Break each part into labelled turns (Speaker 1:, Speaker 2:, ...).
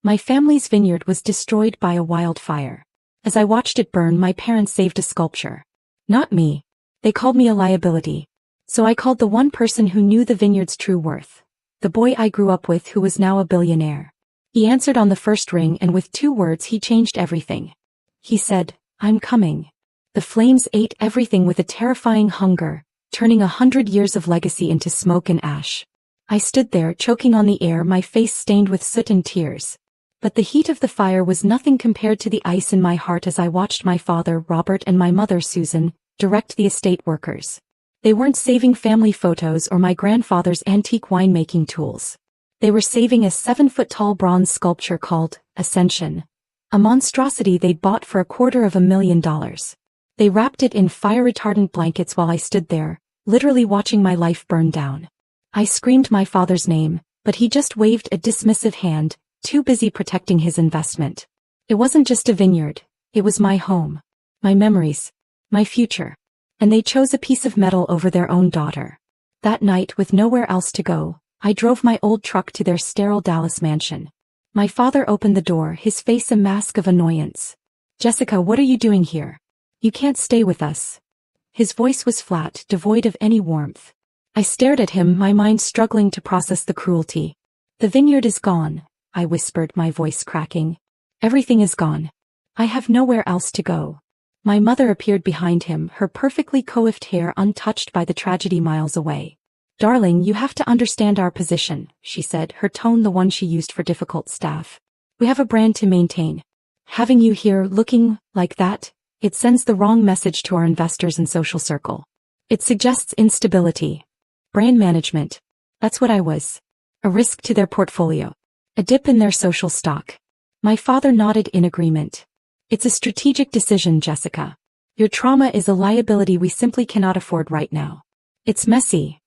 Speaker 1: My family's vineyard was destroyed by a wildfire. As I watched it burn, my parents saved a sculpture. Not me. They called me a liability. So I called the one person who knew the vineyard's true worth. The boy I grew up with, who was now a billionaire. He answered on the first ring, and with 2 words he changed everything. He said, "I'm coming." The flames ate everything with a terrifying hunger, turning 100 years of legacy into smoke and ash. I stood there, choking on the air, my face stained with soot and tears. But the heat of the fire was nothing compared to the ice in my heart as I watched my father, Robert, and my mother, Susan, direct the estate workers. They weren't saving family photos or my grandfather's antique winemaking tools. They were saving a 7-foot-tall bronze sculpture called Ascension, a monstrosity they'd bought for $250,000. They wrapped it in fire-retardant blankets while I stood there, literally watching my life burn down. I screamed my father's name, but he just waved a dismissive hand, too busy protecting his investment. It wasn't just a vineyard, it was my home, my memories, my future. And they chose a piece of metal over their own daughter. That night, with nowhere else to go, I drove my old truck to their sterile Dallas mansion. My father opened the door, his face a mask of annoyance. "Jessica, what are you doing here? You can't stay with us." His voice was flat, devoid of any warmth. I stared at him, my mind struggling to process the cruelty. "The vineyard is gone," I whispered, my voice cracking. "Everything is gone. I have nowhere else to go." My mother appeared behind him, her perfectly coiffed hair untouched by the tragedy miles away. "Darling, you have to understand our position," she said, her tone the one she used for difficult staff. "We have a brand to maintain. Having you here looking like that, it sends the wrong message to our investors and social circle. It suggests instability. Brand management. That's what I was. A risk to their portfolio. A dip in their social stock." My father nodded in agreement. "It's a strategic decision, Jessica. Your trauma is a liability we simply cannot afford right now. It's messy."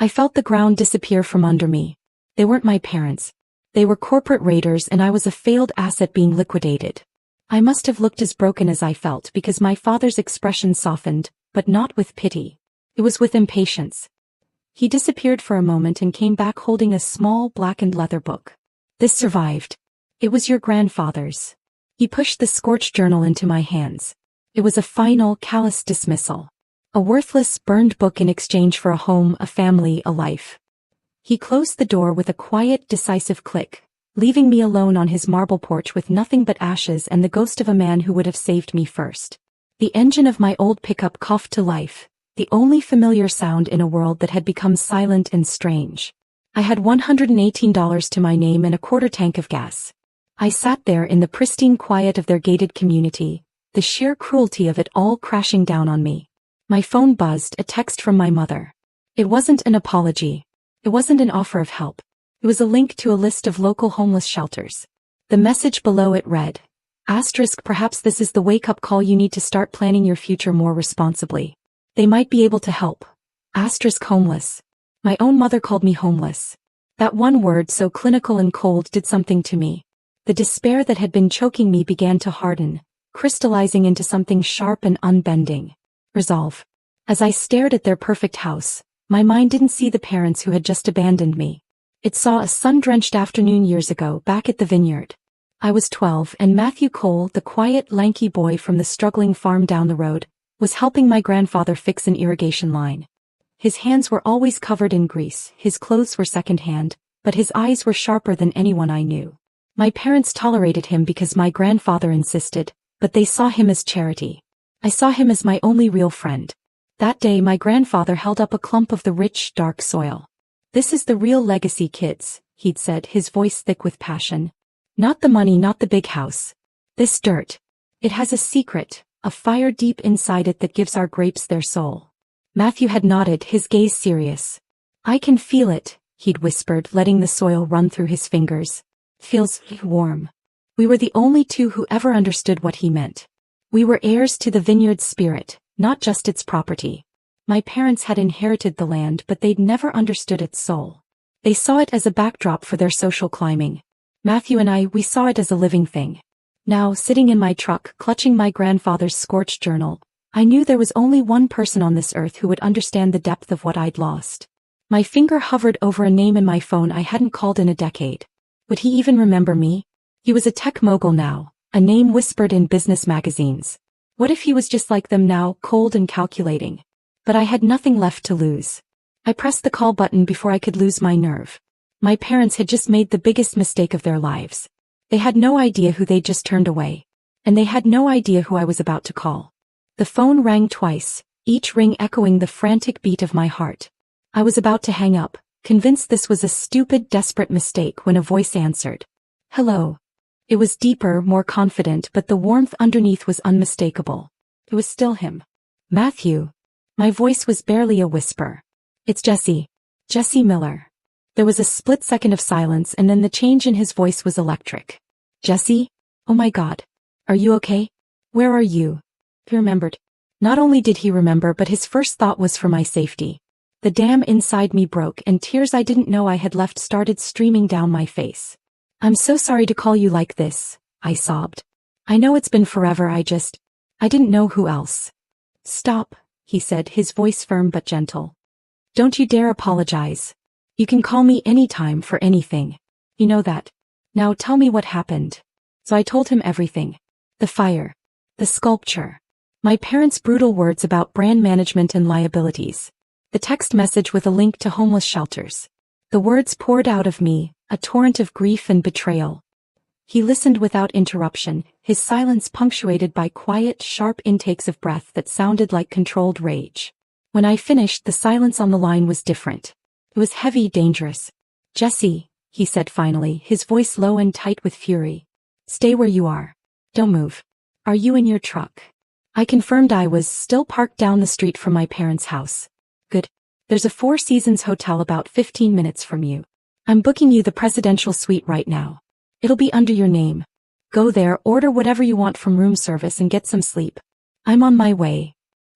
Speaker 1: I felt the ground disappear from under me. They weren't my parents. They were corporate raiders, and I was a failed asset being liquidated. I must have looked as broken as I felt because my father's expression softened, but not with pity. It was with impatience. He disappeared for a moment and came back holding a small blackened leather book. "This survived. It was your grandfather's." He pushed the scorched journal into my hands. It was a final, callous dismissal. A worthless, burned book in exchange for a home, a family, a life. He closed the door with a quiet, decisive click, leaving me alone on his marble porch with nothing but ashes and the ghost of a man who would have saved me first. The engine of my old pickup coughed to life, the only familiar sound in a world that had become silent and strange. I had $118 to my name and a quarter tank of gas. I sat there in the pristine quiet of their gated community, the sheer cruelty of it all crashing down on me. My phone buzzed, a text from my mother. It wasn't an apology. It wasn't an offer of help. It was a link to a list of local homeless shelters. The message below it read, "Perhaps this is the wake-up call you need to start planning your future more responsibly. They might be able to help." Homeless. My own mother called me homeless. That one word, so clinical and cold, did something to me. The despair that had been choking me began to harden, crystallizing into something sharp and unbending. Resolve. As I stared at their perfect house, my mind didn't see the parents who had just abandoned me. It saw a sun-drenched afternoon years ago, back at the vineyard. I was 12, and Matthew Cole, the quiet, lanky boy from the struggling farm down the road, was helping my grandfather fix an irrigation line. His hands were always covered in grease, his clothes were second-hand, but his eyes were sharper than anyone I knew. My parents tolerated him because my grandfather insisted, but they saw him as charity. I saw him as my only real friend. That day my grandfather held up a clump of the rich, dark soil. "This is the real legacy, kids," he'd said, his voice thick with passion. "Not the money, not the big house. This dirt. It has a secret, a fire deep inside it that gives our grapes their soul." Matthew had nodded, his gaze serious. "I can feel it," he'd whispered, letting the soil run through his fingers. "Feels warm." We were the only two who ever understood what he meant. We were heirs to the vineyard's spirit, not just its property. My parents had inherited the land, but they'd never understood its soul. They saw it as a backdrop for their social climbing. Matthew and I, we saw it as a living thing. Now, sitting in my truck, clutching my grandfather's scorched journal, I knew there was only one person on this earth who would understand the depth of what I'd lost. My finger hovered over a name in my phone I hadn't called in a decade. Would he even remember me? He was a tech mogul now, a name whispered in business magazines. What if he was just like them now, cold and calculating? But I had nothing left to lose. I pressed the call button before I could lose my nerve. My parents had just made the biggest mistake of their lives. They had no idea who they'd just turned away. And they had no idea who I was about to call. The phone rang twice, each ring echoing the frantic beat of my heart. I was about to hang up, convinced this was a stupid, desperate mistake when a voice answered. Hello. It was deeper, more confident, but the warmth underneath was unmistakable. It was still him. Matthew. My voice was barely a whisper. It's Jesse. Jesse Miller. There was a split second of silence and then the change in his voice was electric. Jesse? Oh my God. Are you okay? Where are you? He remembered. Not only did he remember, but his first thought was for my safety. The dam inside me broke and tears I didn't know I had left started streaming down my face. I'm so sorry to call you like this, I sobbed. I know it's been forever, I didn't know who else. Stop, he said, his voice firm but gentle. Don't you dare apologize. You can call me anytime for anything. You know that. Now tell me what happened. So I told him everything. The fire. The sculpture. My parents' brutal words about brand management and liabilities. The text message with a link to homeless shelters. The words poured out of me, a torrent of grief and betrayal. He listened without interruption, his silence punctuated by quiet, sharp intakes of breath that sounded like controlled rage. When I finished, the silence on the line was different. It was heavy, dangerous. Jesse, he said finally, his voice low and tight with fury. Stay where you are. Don't move. Are you in your truck? I confirmed I was, still parked down the street from my parents' house. Good. There's a Four Seasons hotel about 15 minutes from you. I'm booking you the presidential suite right now. It'll be under your name. Go there, order whatever you want from room service and get some sleep. I'm on my way.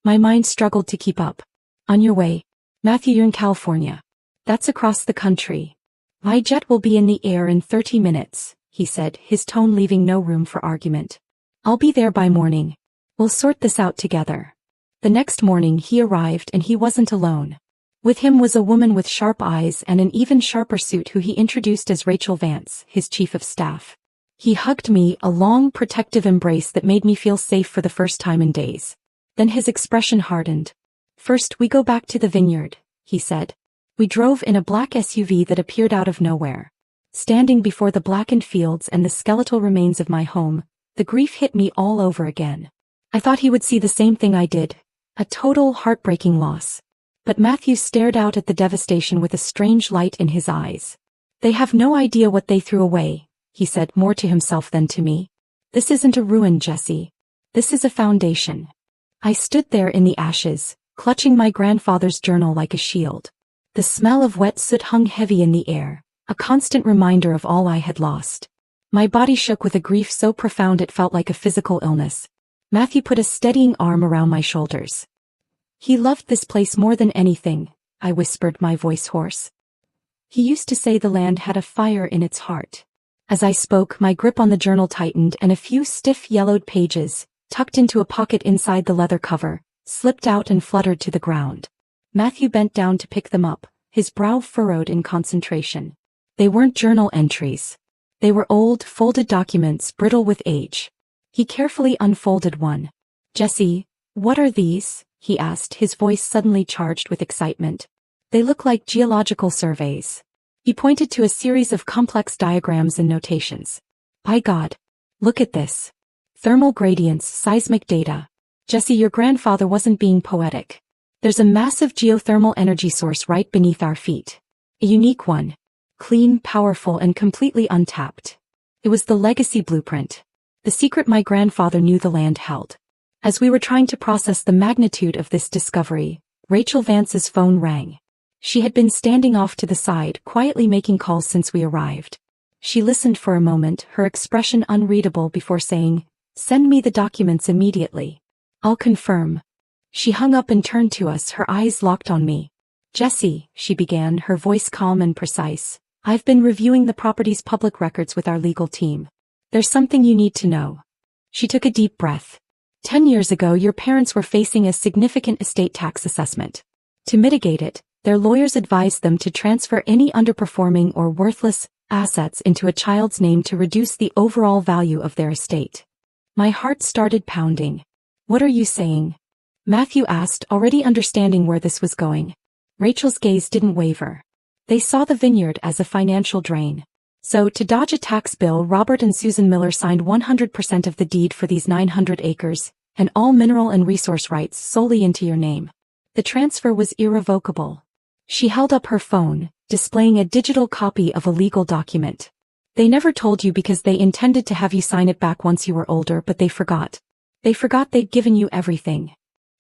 Speaker 1: My mind struggled to keep up. On your way. Matthew, you're in California. That's across the country. My jet will be in the air in 30 minutes, he said, his tone leaving no room for argument. I'll be there by morning. We'll sort this out together. The next morning he arrived and he wasn't alone. With him was a woman with sharp eyes and an even sharper suit who he introduced as Rachel Vance, his chief of staff. He hugged me, a long, protective embrace that made me feel safe for the first time in days. Then his expression hardened. First, we go back to the vineyard, he said. We drove in a black SUV that appeared out of nowhere. Standing before the blackened fields and the skeletal remains of my home, the grief hit me all over again. I thought he would see the same thing I did. A total, heartbreaking loss. But Matthew stared out at the devastation with a strange light in his eyes. They have no idea what they threw away, he said, more to himself than to me. This isn't a ruin, Jesse. This is a foundation. I stood there in the ashes, clutching my grandfather's journal like a shield. The smell of wet soot hung heavy in the air, a constant reminder of all I had lost. My body shook with a grief so profound it felt like a physical illness. Matthew put a steadying arm around my shoulders. He loved this place more than anything, I whispered, my voice hoarse. He used to say the land had a fire in its heart. As I spoke, my grip on the journal tightened and a few stiff yellowed pages, tucked into a pocket inside the leather cover, slipped out and fluttered to the ground. Matthew bent down to pick them up, his brow furrowed in concentration. They weren't journal entries. They were old, folded documents, brittle with age. He carefully unfolded one. Jesse, what are these? He asked, his voice suddenly charged with excitement. They look like geological surveys. He pointed to a series of complex diagrams and notations. By God. Look at this. Thermal gradients, seismic data. Jesse, your grandfather wasn't being poetic. There's a massive geothermal energy source right beneath our feet. A unique one. Clean, powerful, and completely untapped. It was the legacy blueprint. The secret my grandfather knew the land held. As we were trying to process the magnitude of this discovery, Rachel Vance's phone rang. She had been standing off to the side, quietly making calls since we arrived. She listened for a moment, her expression unreadable, before saying, "Send me the documents immediately. I'll confirm." She hung up and turned to us, her eyes locked on me. "Jesse," she began, her voice calm and precise, "I've been reviewing the property's public records with our legal team. There's something you need to know." She took a deep breath. 10 years ago, your parents were facing a significant estate tax assessment. To mitigate it, their lawyers advised them to transfer any underperforming or worthless assets into a child's name to reduce the overall value of their estate. My heart started pounding. "What are you saying?" Matthew asked, already understanding where this was going. Rachel's gaze didn't waver. They saw the vineyard as a financial drain. "So, to dodge a tax bill, Robert and Susan Miller signed 100% of the deed for these 900 acres, and all mineral and resource rights solely into your name. The transfer was irrevocable." She held up her phone, displaying a digital copy of a legal document. "They never told you because they intended to have you sign it back once you were older, but they forgot. They forgot they'd given you everything."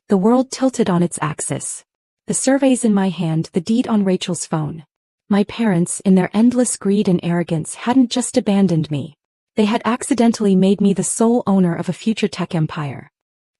Speaker 1: The world tilted on its axis. The surveys in my hand, the deed on Rachel's phone. My parents, in their endless greed and arrogance, hadn't just abandoned me. They had accidentally made me the sole owner of a future tech empire.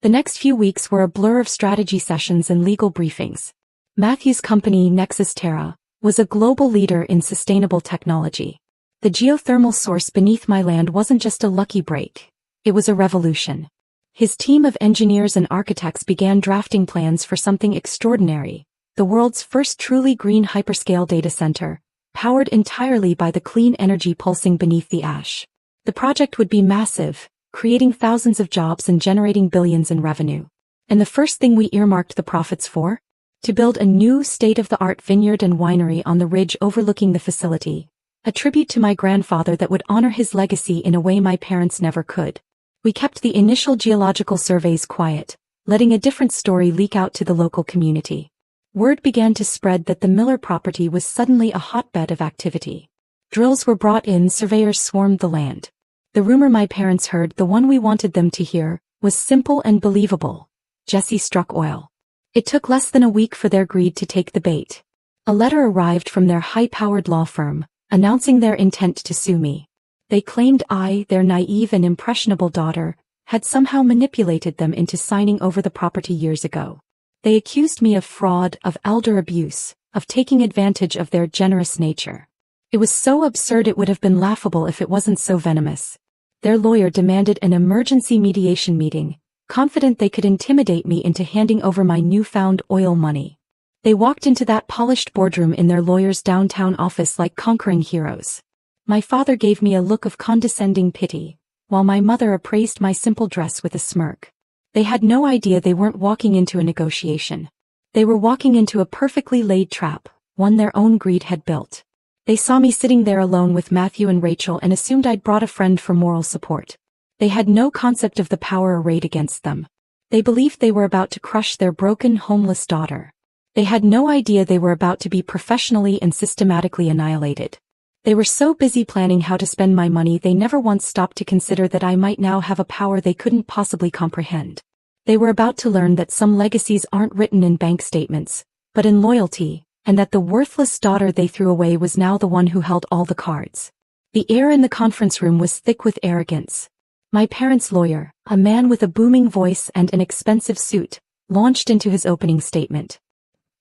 Speaker 1: The next few weeks were a blur of strategy sessions and legal briefings. Matthew's company, Nexus Terra, was a global leader in sustainable technology. The geothermal source beneath my land wasn't just a lucky break. It was a revolution. His team of engineers and architects began drafting plans for something extraordinary, the world's first truly green hyperscale data center, powered entirely by the clean energy pulsing beneath the ash. The project would be massive, creating thousands of jobs and generating billions in revenue. And the first thing we earmarked the profits for? To build a new state-of-the-art vineyard and winery on the ridge overlooking the facility, a tribute to my grandfather that would honor his legacy in a way my parents never could. We kept the initial geological surveys quiet, letting a different story leak out to the local community. Word began to spread that the Miller property was suddenly a hotbed of activity. Drills were brought in, surveyors swarmed the land. The rumor my parents heard, the one we wanted them to hear, was simple and believable. Jesse struck oil. It took less than a week for their greed to take the bait. A letter arrived from their high-powered law firm, announcing their intent to sue me. They claimed I, their naive and impressionable daughter, had somehow manipulated them into signing over the property years ago. They accused me of fraud, of elder abuse, of taking advantage of their generous nature. It was so absurd it would have been laughable if it wasn't so venomous. Their lawyer demanded an emergency mediation meeting, confident they could intimidate me into handing over my newfound oil money. They walked into that polished boardroom in their lawyer's downtown office like conquering heroes. My father gave me a look of condescending pity, while my mother appraised my simple dress with a smirk. They had no idea they weren't walking into a negotiation. They were walking into a perfectly laid trap, one their own greed had built. They saw me sitting there alone with Matthew and Rachel and assumed I'd brought a friend for moral support. They had no concept of the power arrayed against them. They believed they were about to crush their broken, homeless daughter. They had no idea they were about to be professionally and systematically annihilated. They were so busy planning how to spend my money they never once stopped to consider that I might now have a power they couldn't possibly comprehend. They were about to learn that some legacies aren't written in bank statements, but in loyalty, and that the worthless daughter they threw away was now the one who held all the cards. The air in the conference room was thick with arrogance. My parents' lawyer, a man with a booming voice and an expensive suit, launched into his opening statement.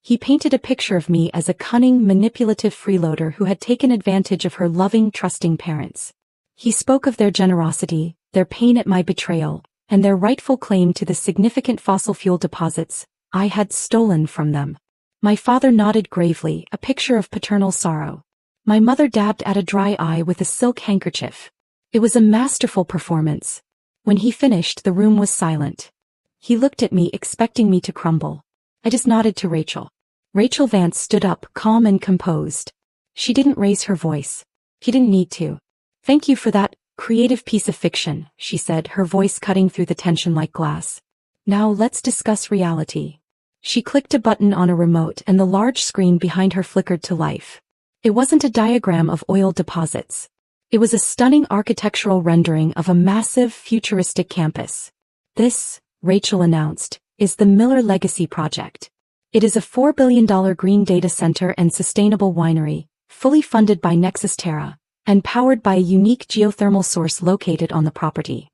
Speaker 1: He painted a picture of me as a cunning, manipulative freeloader who had taken advantage of her loving, trusting parents. He spoke of their generosity, their pain at my betrayal, and their rightful claim to the significant fossil fuel deposits I had stolen from them. My father nodded gravely, a picture of paternal sorrow. My mother dabbed at a dry eye with a silk handkerchief. It was a masterful performance. When he finished, the room was silent. He looked at me, expecting me to crumble. I just nodded to Rachel. Rachel Vance stood up, calm and composed. She didn't raise her voice. She didn't need to. "Thank you for that creative piece of fiction," she said, her voice cutting through the tension like glass. "Now let's discuss reality." She clicked a button on a remote and the large screen behind her flickered to life. It wasn't a diagram of oil deposits. It was a stunning architectural rendering of a massive, futuristic campus. "This," Rachel announced, "is the Miller Legacy Project. It is a $4 billion green data center and sustainable winery, fully funded by Nexus Terra, and powered by a unique geothermal source located on the property."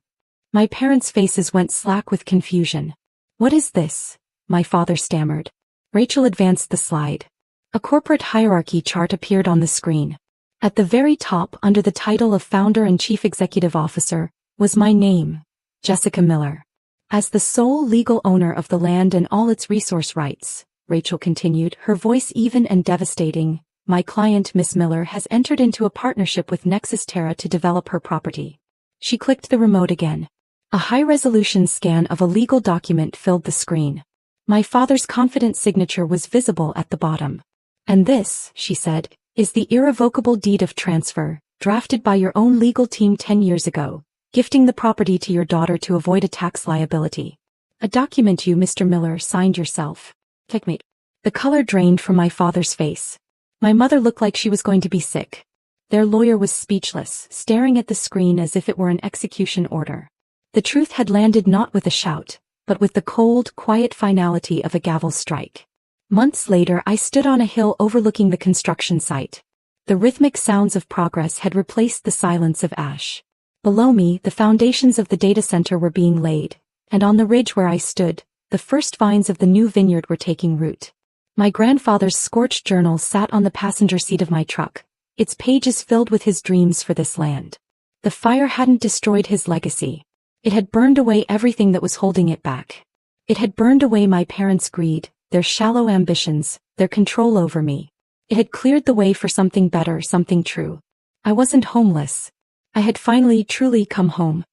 Speaker 1: My parents' faces went slack with confusion. "What is this?" my father stammered. Rachel advanced the slide. A corporate hierarchy chart appeared on the screen. At the very top, under the title of Founder and Chief Executive Officer, was my name, Jessica Miller. "As the sole legal owner of the land and all its resource rights," Rachel continued, her voice even and devastating, My client, Miss Miller, has entered into a partnership with Nexus Terra to develop her property. She clicked the remote again. A high-resolution scan of a legal document filled the screen. My father's confident signature was visible at the bottom. And this, she said, is the irrevocable deed of transfer, drafted by your own legal team 10 years ago, gifting the property to your daughter to avoid a tax liability. A document you, Mr. Miller, signed yourself. Checkmate. The color drained from my father's face. My mother looked like she was going to be sick. Their lawyer was speechless, staring at the screen as if it were an execution order. The truth had landed not with a shout, but with the cold, quiet finality of a gavel strike. Months later, I stood on a hill overlooking the construction site. The rhythmic sounds of progress had replaced the silence of ash. Below me, the foundations of the data center were being laid, and on the ridge where I stood, the first vines of the new vineyard were taking root. My grandfather's scorched journal sat on the passenger seat of my truck, its pages filled with his dreams for this land. The fire hadn't destroyed his legacy. It had burned away everything that was holding it back. It had burned away my parents' greed, their shallow ambitions, their control over me. It had cleared the way for something better, something true. I wasn't homeless. I had finally truly come home.